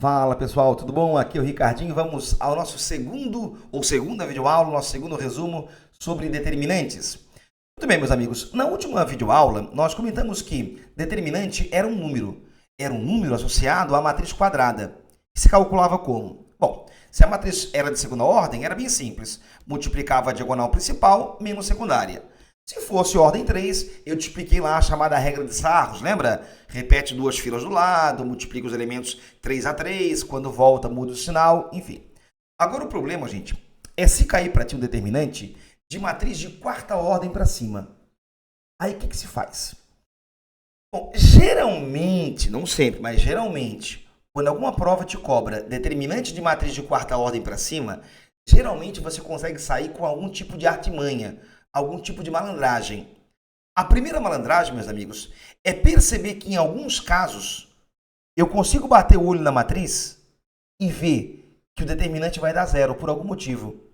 Fala pessoal, tudo bom? Aqui é o Ricardinho. Vamos ao nosso segunda videoaula, nosso segundo resumo sobre determinantes. Muito bem, meus amigos. Na última videoaula, nós comentamos que determinante era um número. Era um número associado à matriz quadrada. E se calculava como? Bom, se a matriz era de segunda ordem, era bem simples. Multiplicava a diagonal principal menos secundária. Se fosse ordem 3, eu te expliquei lá a chamada regra de Sarros, lembra? Repete duas filas do lado, multiplica os elementos 3 a 3, quando volta muda o sinal, enfim. Agora o problema, gente, é se cair para ti um determinante de matriz de quarta ordem para cima. Aí o que se faz? Bom, geralmente, não sempre, mas geralmente, quando alguma prova te cobra determinante de matriz de quarta ordem para cima, geralmente você consegue sair com algum tipo de artimanha, algum tipo de malandragem. A primeira malandragem, meus amigos, é perceber que em alguns casos eu consigo bater o olho na matriz e ver que o determinante vai dar zero por algum motivo.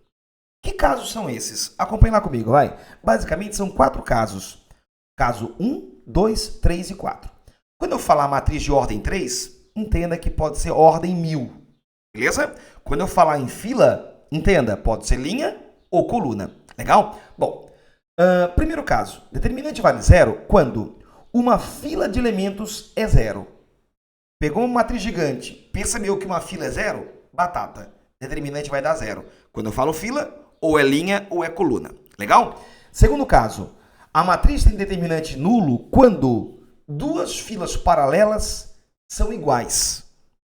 Que casos são esses? Acompanhe lá comigo, vai. Basicamente são 4 casos. Caso 1, 2, 3 e 4. Quando eu falar matriz de ordem 3, entenda que pode ser ordem 1000. Beleza? Quando eu falar em fila, entenda, pode ser linha ou coluna. Legal? Bom, primeiro caso, determinante vale zero quando uma fila de elementos é zero. Pegou uma matriz gigante, percebeu que uma fila é zero? Batata. Determinante vai dar zero. Quando eu falo fila, ou é linha ou é coluna. Legal? Segundo caso, a matriz tem determinante nulo quando duas filas paralelas são iguais.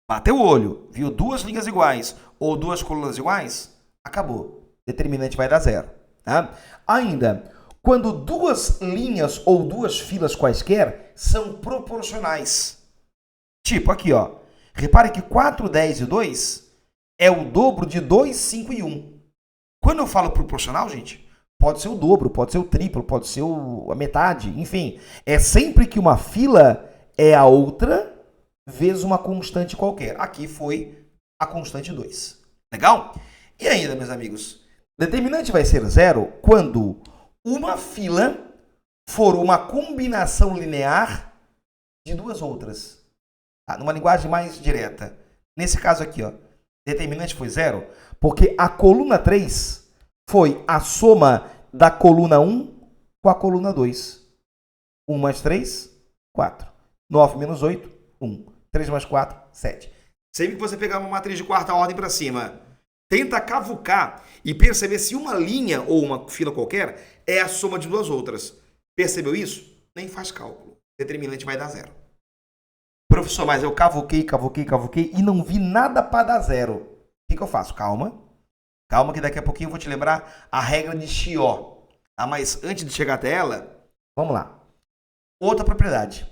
Bateu o olho, viu duas linhas iguais ou duas colunas iguais? Acabou. Determinante vai dar zero. Tá? Ainda, quando duas linhas ou duas filas quaisquer são proporcionais. Tipo aqui, ó. Repare que 4, 10 e 2 é o dobro de 2, 5 e 1. Quando eu falo proporcional, gente, pode ser o dobro, pode ser o triplo, pode ser a metade, enfim. É sempre que uma fila é a outra vezes uma constante qualquer. Aqui foi a constante 2. Legal? E ainda, meus amigos, determinante vai ser zero quando uma fila for uma combinação linear de duas outras. Numa linguagem mais direta. Nesse caso aqui, ó, determinante foi zero porque a coluna 3 foi a soma da coluna 1 com a coluna 2. 1 mais 3, 4. 9 menos 8, 1. 3 mais 4, 7. Sempre que você pegar uma matriz de quarta ordem para cima, tenta cavucar e perceber se uma linha ou uma fila qualquer é a soma de duas outras. Percebeu isso? Nem faz cálculo. Determinante vai dar zero. Professor, mas eu cavuquei e não vi nada para dar zero. O que eu faço? Calma. Calma que daqui a pouquinho eu vou te lembrar a regra de Chió. Mas antes de chegar até ela, vamos lá. Outra propriedade.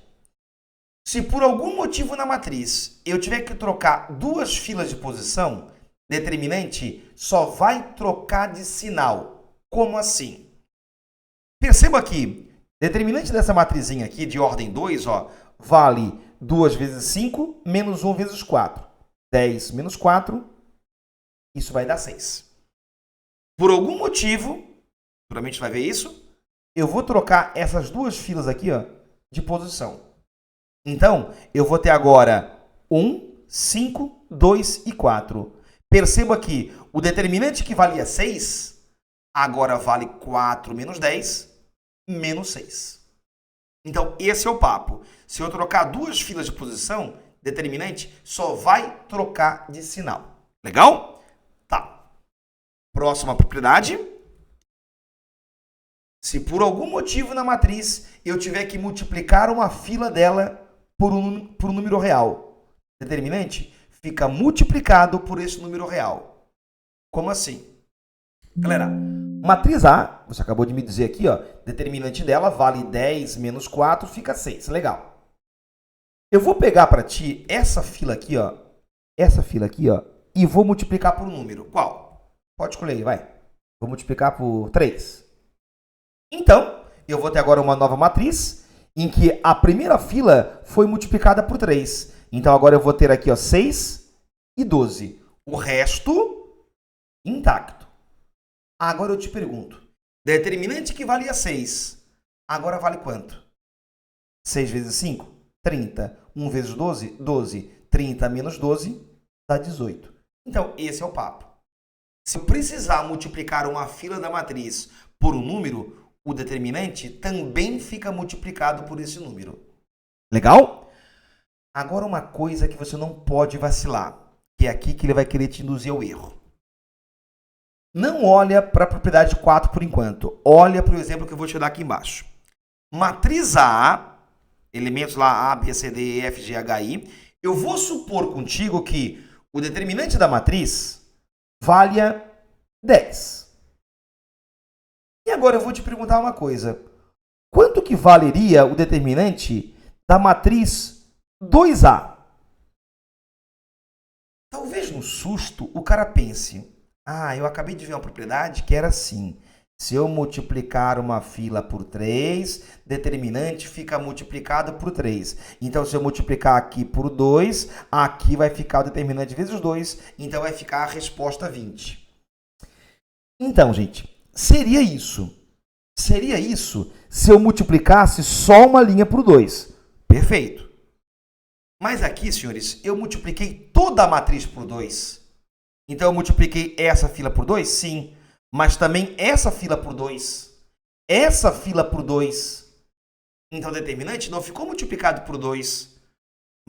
Se por algum motivo na matriz eu tiver que trocar duas filas de posição, determinante só vai trocar de sinal. Como assim? Perceba aqui, determinante dessa matrizinha aqui de ordem 2, ó, vale 2 vezes 5 menos 1 vezes 4. 10 menos 4, isso vai dar 6. Por algum motivo, provavelmente vai ver isso, eu vou trocar essas duas filas aqui, ó, de posição. Então, eu vou ter agora 1, 5, 2 e 4. Perceba que o determinante que valia 6, agora vale 4 menos 10, menos 6. Então, esse é o papo. Se eu trocar duas filas de posição, determinante só vai trocar de sinal. Legal? Tá. Próxima propriedade. Se por algum motivo na matriz eu tiver que multiplicar uma fila dela por um número real, determinante fica multiplicado por esse número real. Como assim? Galera, matriz A, você acabou de me dizer aqui, ó, determinante dela vale 10 menos 4, fica 6. Legal. Eu vou pegar para ti essa fila aqui, ó, e vou multiplicar por um número. Qual? Pode escolher aí, vai. Vou multiplicar por 3. Então, eu vou ter agora uma nova matriz em que a primeira fila foi multiplicada por 3. Então, agora eu vou ter aqui, ó, 6 e 12. O resto intacto. Agora eu te pergunto, determinante que valia 6, agora vale quanto? 6 vezes 5? 30. 1 vezes 12? 12. 30 menos 12, dá 18. Então, esse é o papo. Se eu precisar multiplicar uma fila da matriz por um número, o determinante também fica multiplicado por esse número. Legal? Agora uma coisa que você não pode vacilar, que é aqui que ele vai querer te induzir ao erro. Não olha para a propriedade 4 por enquanto. Olha para o exemplo que eu vou te dar aqui embaixo. Matriz A, elementos lá A, B, C, D, E, F, G, H, I. Eu vou supor contigo que o determinante da matriz valha 10. E agora eu vou te perguntar uma coisa. Quanto que valeria o determinante da matriz 2A? Talvez no susto o cara pense, eu acabei de ver uma propriedade que era assim. Se eu multiplicar uma fila por 3, determinante fica multiplicado por 3. Então, se eu multiplicar aqui por 2, aqui vai ficar o determinante vezes 2, então vai ficar a resposta 20. Então, gente, seria isso. Seria isso se eu multiplicasse só uma linha por 2. Perfeito. Mas aqui, senhores, eu multipliquei toda a matriz por 2. Então, eu multipliquei essa fila por 2? Sim. Mas também essa fila por 2. Essa fila por 2. Então, o determinante não ficou multiplicado por 2.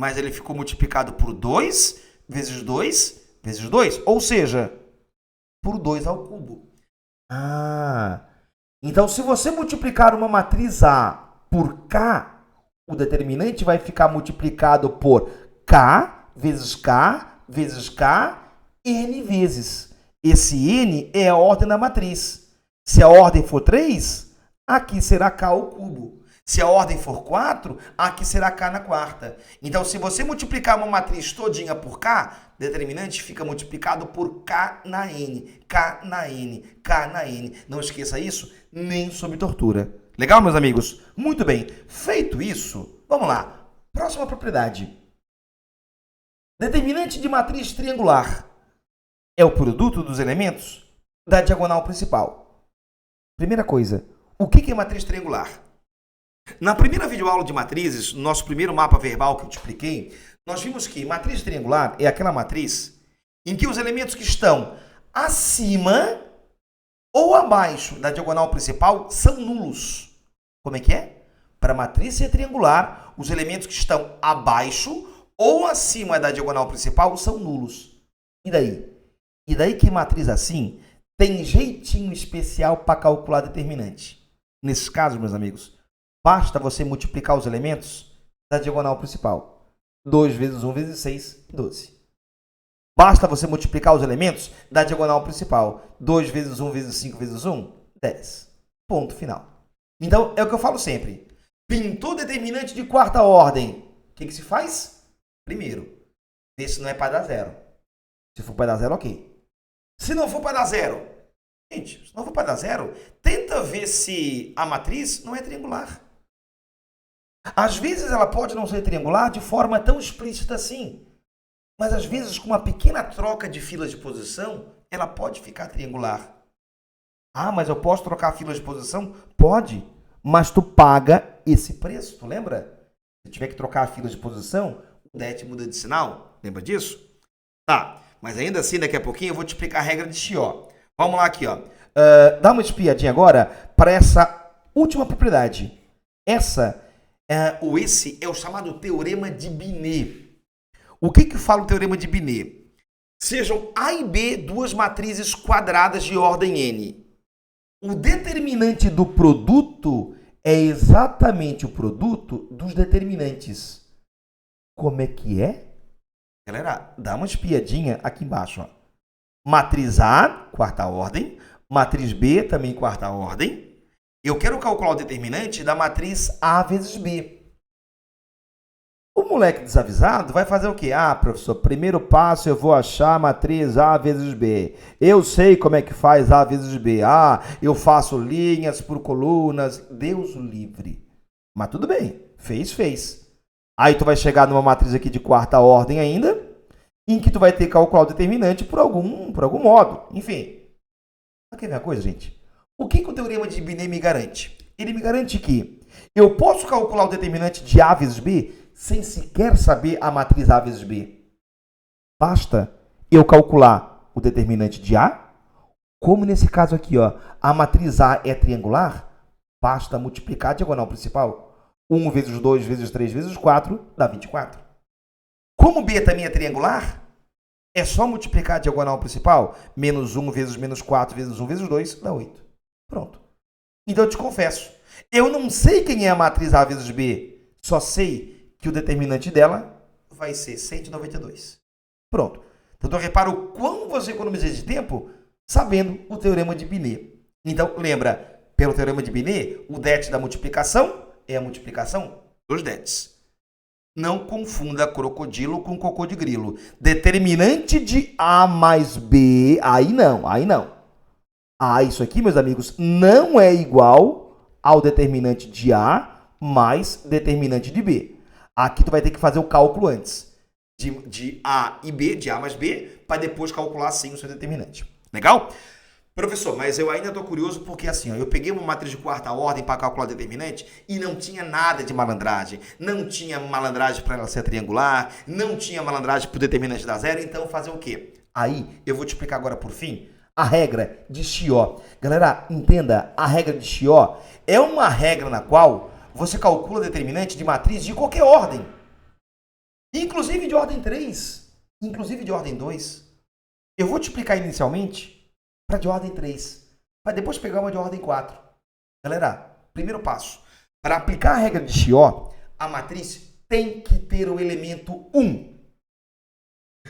Mas ele ficou multiplicado por 2 vezes 2 vezes 2. Ou seja, por 2 ao cubo. Então, se você multiplicar uma matriz A por K, o determinante vai ficar multiplicado por K vezes K vezes K, N vezes. Esse N é a ordem da matriz. Se a ordem for 3, aqui será K ao cubo. Se a ordem for 4, aqui será K na quarta. Então, se você multiplicar uma matriz todinha por K, determinante fica multiplicado por K na N. K na N. K na N. Não esqueça isso, nem sob tortura. Legal, meus amigos? Muito bem. Feito isso, vamos lá. Próxima propriedade. Determinante de matriz triangular é o produto dos elementos da diagonal principal. Primeira coisa, o que é matriz triangular? Na primeira videoaula de matrizes, no nosso primeiro mapa verbal que eu te expliquei, nós vimos que matriz triangular é aquela matriz em que os elementos que estão acima ou abaixo da diagonal principal são nulos. Como é que é? Para a matriz ser triangular, os elementos que estão abaixo ou acima da diagonal principal são nulos. E daí? E daí que matriz assim tem jeitinho especial para calcular determinante. Nesses casos, meus amigos, basta você multiplicar os elementos da diagonal principal. 2 vezes 1 vezes 6, 12. Basta você multiplicar os elementos da diagonal principal. 2 vezes 1 vezes 5 vezes 1, 10. Ponto final. Então, é o que eu falo sempre. Pintou determinante de quarta ordem. O que se faz? Primeiro, ver se não é para dar zero. Se for para dar zero, ok. Se não for para dar zero, gente, se não for para dar zero, tenta ver se a matriz não é triangular. Às vezes ela pode não ser triangular de forma tão explícita assim, mas às vezes com uma pequena troca de filas de posição, ela pode ficar triangular. Mas eu posso trocar filas de posição? Pode, mas tu paga esse preço, tu lembra? Se tiver que trocar a fila de posição, o DET muda de sinal, lembra disso? Tá. Mas ainda assim, daqui a pouquinho, eu vou te explicar a regra de Chi. Vamos lá aqui. Dá uma espiadinha agora para essa última propriedade. Esse é o chamado Teorema de Binet. O que fala o Teorema de Binet? Sejam A e B duas matrizes quadradas de ordem N. O determinante do produto é exatamente o produto dos determinantes. Como é que é? Galera, dá uma espiadinha aqui embaixo. Matriz A, quarta ordem. Matriz B, também quarta ordem. Eu quero calcular o determinante da matriz A vezes B. O moleque desavisado vai fazer o quê? Professor, primeiro passo eu vou achar a matriz A vezes B. Eu sei como é que faz A vezes B. Eu faço linhas por colunas. Deus o livre. Mas tudo bem, fez. Aí tu vai chegar numa matriz aqui de quarta ordem ainda, em que tu vai ter que calcular o determinante por algum modo. Enfim. Mas quer ver uma coisa, gente? O que o Teorema de Binet me garante? Ele me garante que eu posso calcular o determinante de A vezes B sem sequer saber a matriz A vezes B. Basta eu calcular o determinante de A. Como nesse caso aqui, ó, a matriz A é triangular, basta multiplicar a diagonal principal. 1 vezes 2 vezes 3 vezes 4 dá 24. Como B também é triangular, é só multiplicar a diagonal principal. Menos 1 vezes menos 4 vezes 1 vezes 2 dá 8. Pronto. Então eu te confesso, eu não sei quem é a matriz A vezes B, só sei que o determinante dela vai ser 192. Pronto. Então repara o quão você economiza de tempo sabendo o teorema de Binet. Então lembra, pelo teorema de Binet, o det da multiplicação é a multiplicação dos dets. Não confunda crocodilo com cocô de grilo. Determinante de A mais B, aí não. Isso aqui, meus amigos, não é igual ao determinante de A mais determinante de B. Aqui tu vai ter que fazer o cálculo antes. De A e B, de A mais B, para depois calcular sim o seu determinante. Legal? Professor, mas eu ainda estou curioso porque assim, ó, eu peguei uma matriz de quarta ordem para calcular determinante e não tinha nada de malandragem. Não tinha malandragem para ela ser triangular, não tinha malandragem para o determinante dar zero, então fazer o quê? Aí, eu vou te explicar agora por fim a regra de Chió. Galera, entenda, a regra de Chió é uma regra na qual você calcula determinante de matriz de qualquer ordem. Inclusive de ordem 3, inclusive de ordem 2. Eu vou te explicar inicialmente para de ordem 3, para depois pegar uma de ordem 4. Galera, primeiro passo. Para aplicar a regra de Chió, a matriz tem que ter o elemento 1.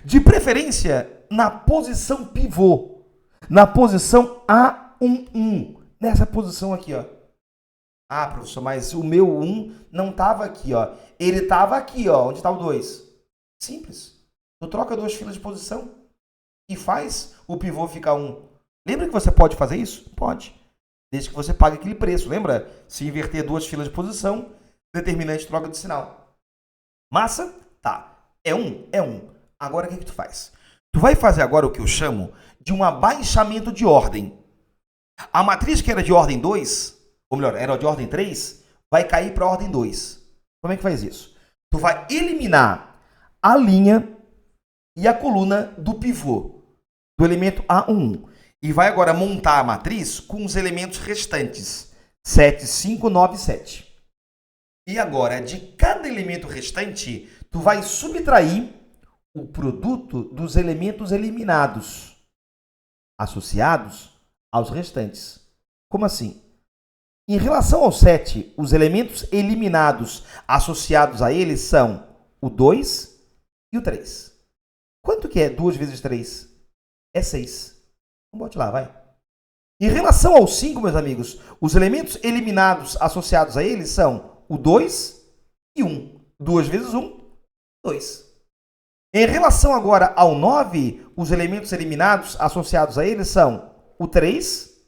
De preferência, na posição pivô. Na posição A11. Nessa posição aqui, ó. Ah, professor, mas o meu 1 não estava aqui, ó. Ele estava aqui, ó. Onde está o 2? Simples. Tu troca duas filas de posição e faz o pivô ficar 1. Lembra que você pode fazer isso? Pode. Desde que você pague aquele preço. Lembra? Se inverter duas filas de posição, determinante troca de sinal. Massa? Tá. É 1? É 1. Agora o que tu faz? Tu vai fazer agora o que eu chamo de um abaixamento de ordem. A matriz que era de ordem 2, ou melhor, era de ordem 3, vai cair para a ordem 2. Como é que faz isso? Tu vai eliminar a linha e a coluna do pivô, do elemento A1. E vai agora montar a matriz com os elementos restantes. 7, 5, 9, 7. E agora, de cada elemento restante, tu vai subtrair o produto dos elementos eliminados, associados aos restantes. Como assim? Em relação ao 7, os elementos eliminados associados a ele são o 2 e o 3. Quanto que é 2 vezes 3? É 6. Bote lá, vai. Em relação ao 5, meus amigos, os elementos eliminados associados a ele são o 2 e 1. 2 vezes 1, 2. Em relação agora ao 9, os elementos eliminados associados a ele são o 3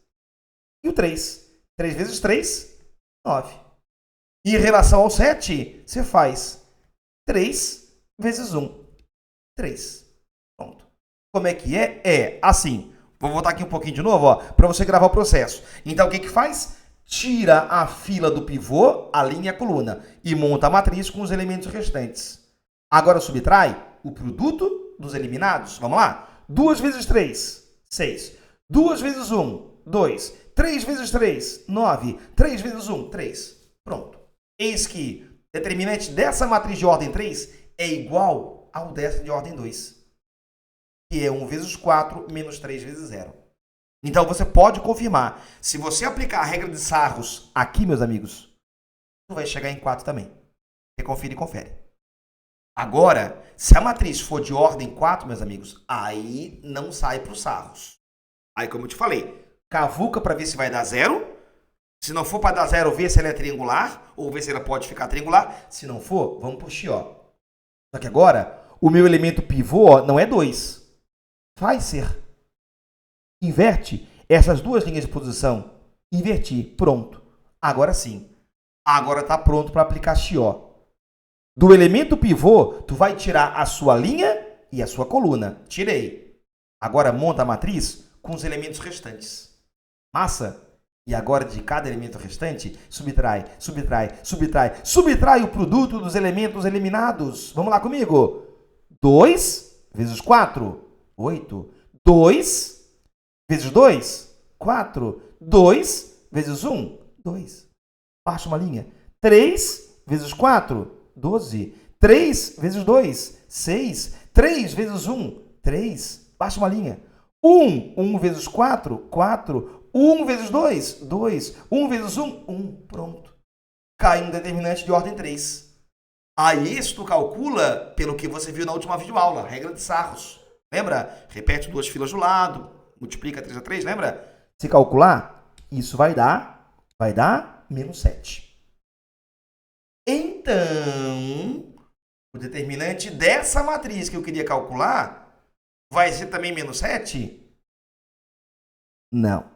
e o 3. 3 vezes 3, 9. E em relação ao 7, você faz 3 vezes 1, 3. Pronto. Como é que é? É assim. Vou voltar aqui um pouquinho de novo, para você gravar o processo. Então, o que faz? Tira a fila do pivô, a linha e a coluna, e monta a matriz com os elementos restantes. Agora, subtrai o produto dos eliminados. Vamos lá? 2 vezes 3, 6. 2 vezes 1, 2. 3 vezes 3, 9. 3 vezes 1, 3. Pronto. Eis que o determinante dessa matriz de ordem 3 é igual ao dessa de ordem 2. Que é 1 vezes 4 menos 3 vezes 0. Então, você pode confirmar. Se você aplicar a regra de Sarros aqui, meus amigos, tu vai chegar em 4 também. Você confere e confere. Agora, se a matriz for de ordem 4, meus amigos, aí não sai para o Sarros. Aí, como eu te falei, cavuca para ver se vai dar 0. Se não for para dar 0, vê se ela é triangular, ou vê se ela pode ficar triangular. Se não for, vamos para o Chió. Só que agora, o meu elemento pivô não é 2. Vai ser. Inverte essas duas linhas de posição. Inverti. Pronto. Agora sim. Agora está pronto para aplicar Chió. Do elemento pivô, tu vai tirar a sua linha e a sua coluna. Tirei. Agora monta a matriz com os elementos restantes. Massa? E agora de cada elemento restante, subtrai, subtrai, subtrai, subtrai o produto dos elementos eliminados. Vamos lá comigo? 2 vezes 4, 8. 2 vezes 2, 4. 2 vezes 1, 2. Baixa uma linha. 3 vezes 4, 12. 3 vezes 2, 6. 3 vezes 1, 3. Baixa uma linha. 1 vezes 4, 4. 1 vezes 2, 2. 1 vezes 1, 1. Pronto. Cai um determinante de ordem 3. Aí, se tu calcula pelo que você viu na última videoaula, regra de Sarros. Lembra? Repete 2 filas do lado, multiplica 3 a 3, lembra? Se calcular, isso vai dar menos 7. Então, o determinante dessa matriz que eu queria calcular vai ser também menos 7? Não.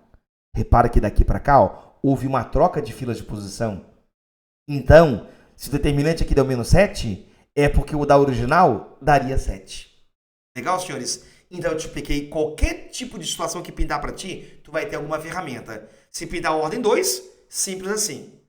Repara que daqui para cá, ó, houve uma troca de filas de posição. Então, se o determinante aqui deu menos 7, é porque o da original daria 7. Legal, senhores? Então, eu te expliquei qualquer tipo de situação que pintar para ti, tu vai ter alguma ferramenta. Se pintar a ordem 2, simples assim.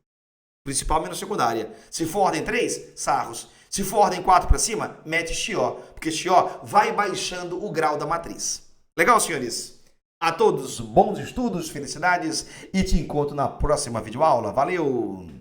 Principal menos secundária. Se for ordem 3, Sarros. Se for ordem 4 para cima, mete Chió. Porque Chió vai baixando o grau da matriz. Legal, senhores? A todos, bons estudos, felicidades e te encontro na próxima videoaula. Valeu!